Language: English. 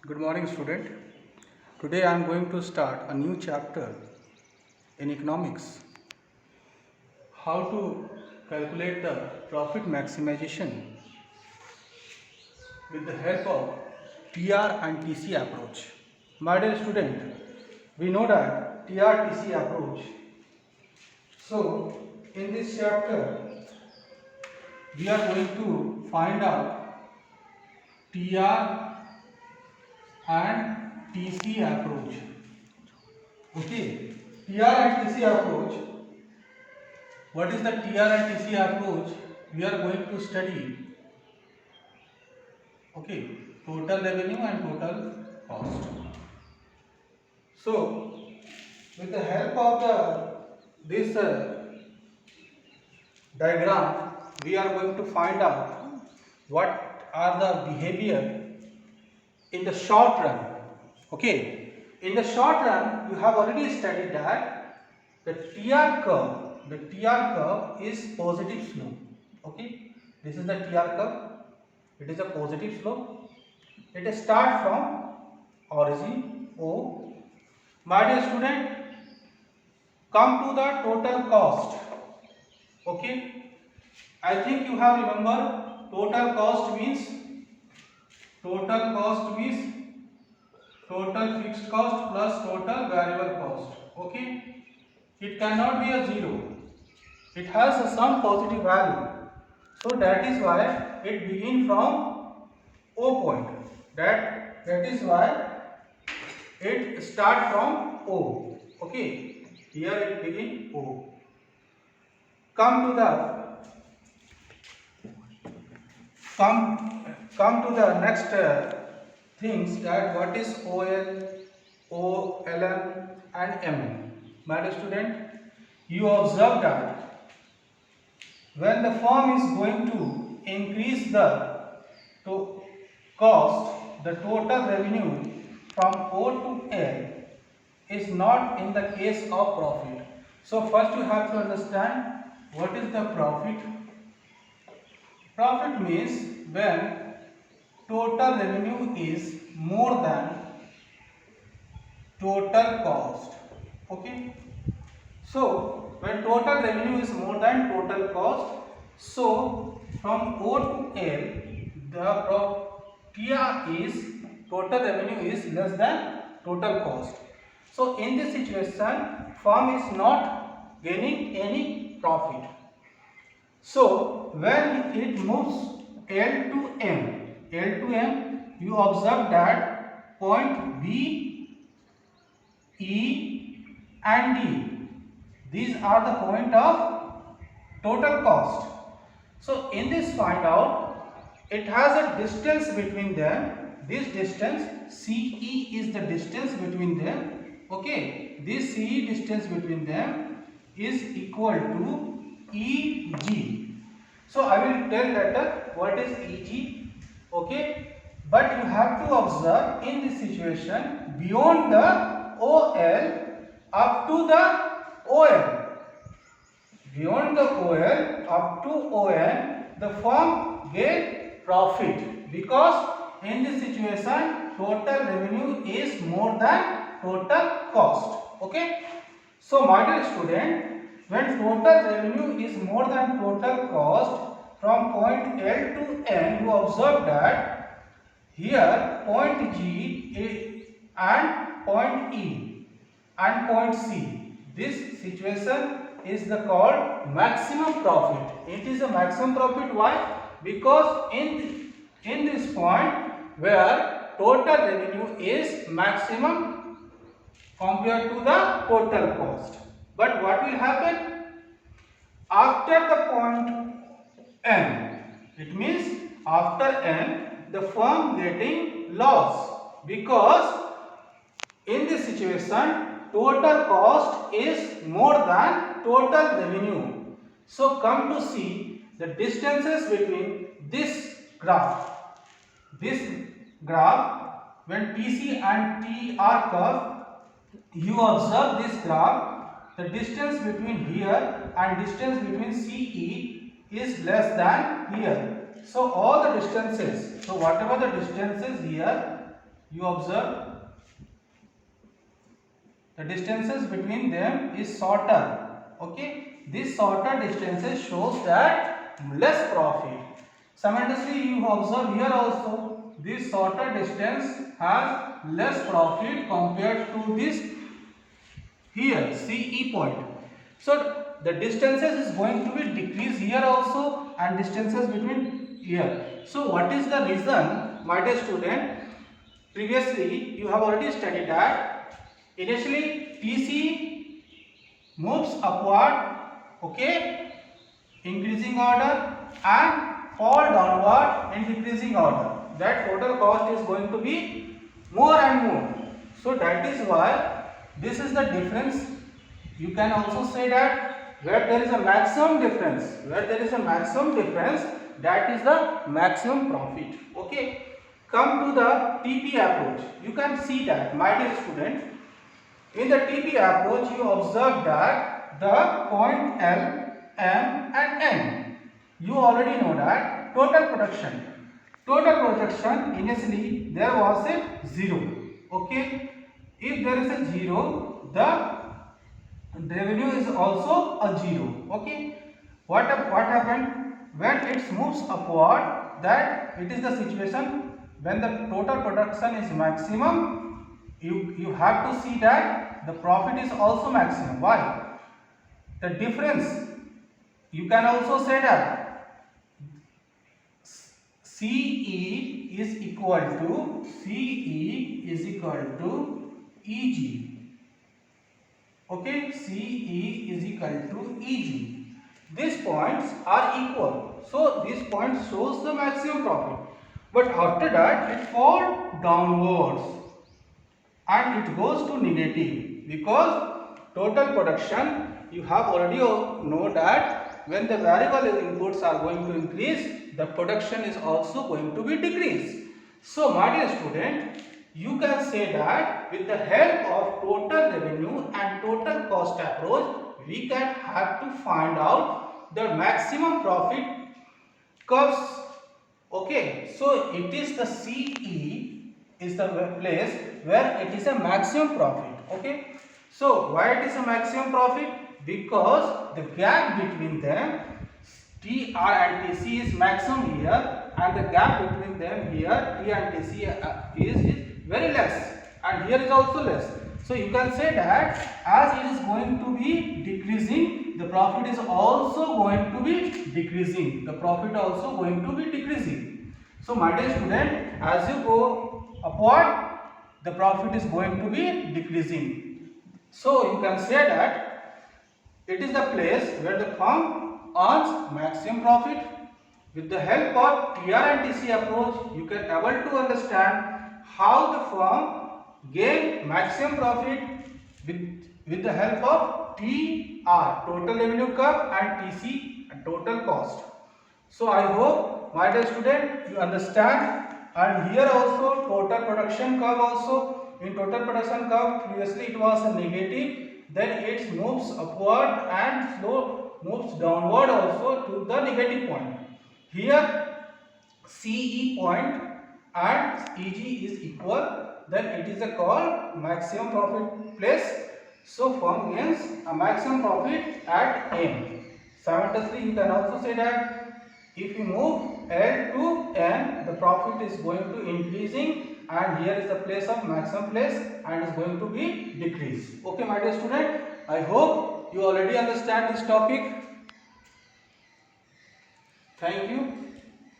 Good morning, student. Today I am going to start a new chapter in economics. How to calculate the profit maximization with the help of TR and TC approach. My dear student, we know that TR-TC approach. So, in this chapter, we are going to find out TR and TC approach. Okay, TR and TC approach. What is the TR and TC approach? We are going to study. Okay, total revenue and total cost. So, with the help of this diagram, we are going to find out what are the behavior in the short run. Okay, in the short run, you have already studied that the TR curve is positive slope. Okay, this is the TR curve. It is a positive slope. It starts from origin O. My dear student, come to the total cost. Okay, I think you have remember total cost means total fixed cost plus total variable cost. Okay, it cannot be a zero. It has some positive value. So that is why it begins from O point. That is why it start from O. Okay, here it begin O. Come to the next things, that what is OL, OLM and MN. My dear student, you observe that when the firm is going to increase the cost, the total revenue from O to L is not in the case of profit. So first you have to understand what is the profit. Profit means when total revenue is more than total cost. Okay. So when total revenue is more than total cost, so from O to L, the TR is total revenue is less than total cost. So in this situation, firm is not gaining any profit. So when it moves L to M, you observe that point B, E and D, these are the point of total cost. So in this find out, it has a distance between them. This distance CE is the distance between them. Okay, this CE distance between them is equal to EG. So I will tell later what is EG. Okay, but you have to observe in this situation beyond the OL up to the ON. Beyond the OL up to ON, the firm get profit, because in this situation total revenue is more than total cost. Okay. So my dear student, when total revenue is more than total cost from point L to N, you observe that here point G and point E and point C, this situation is the called maximum profit. It is a maximum profit. Why? Because in this point where total revenue is maximum compared to the total cost. But what will happen after the point N? It means after N, the firm getting loss, because in this situation total cost is more than total revenue. So come to see the distances between this graph. This graph, when TC and TR curve, you observe this graph, the distance between here and distance between CE is less than here. So all the distances, so whatever the distances here, you observe the distances between them is shorter. Okay, this shorter distances shows that less profit. Simultaneously, you observe here also this shorter distance has less profit compared to this here CE point. So the distances is going to be decreased here also and distances between here. So what is the reason, my dear student? Previously you have already studied that initially TC moves upward, okay, increasing order, and fall downward in decreasing order. That total cost is going to be more and more. So that is why this is the difference. You can also say that where there is a maximum difference, that is the maximum profit. Okay. Come to the TP approach. You can see that, my dear student, in the TP approach you observe that the point L, M and N. You already know that total production. Initially there was a 0. Okay. If there is a 0, the revenue is also a 0. Okay. What happened when it moves upward? That it is the situation when the total production is maximum. You have to see that the profit is also maximum. Why? The difference, you can also say that CE is equal to EG. Okay, CE is equal to EG. These points are equal. So this point shows the maximum profit. But after that it falls downwards and it goes to negative, because total production, you have already know that when the variable inputs are going to increase, the production is also going to be decreased. So my dear student, you can say that with the help of total revenue and total cost approach, we can have to find out the maximum profit curves. Okay, so it is the CE is the place where it is a maximum profit. Okay, so why it is a maximum profit? Because the gap between them, TR and TC, is maximum here, and the gap between them here, T and TC, is very less, and here is also less. So you can say that as it is going to be decreasing, the profit is also going to be decreasing. So my dear student, as you go upward, the profit is going to be decreasing. So you can say that it is the place where the firm earns maximum profit. With the help of TR and TC approach, you can able to understand how the firm gain maximum profit with the help of TR, total revenue curve, and TC, total cost. So I hope, my dear student, you understand. And here also total production curve also. In total production curve, previously it was a negative, then it moves upward and slow moves downward also to the negative point. Here CE point and EG is equal, then it is a called maximum profit place. So firm gains a maximum profit at M. Simultaneously, you can also say that if you move L to N, the profit is going to increasing, and here is the place of maximum place and is going to be decreased. Okay, my dear student, I hope you already understand this topic. Thank you.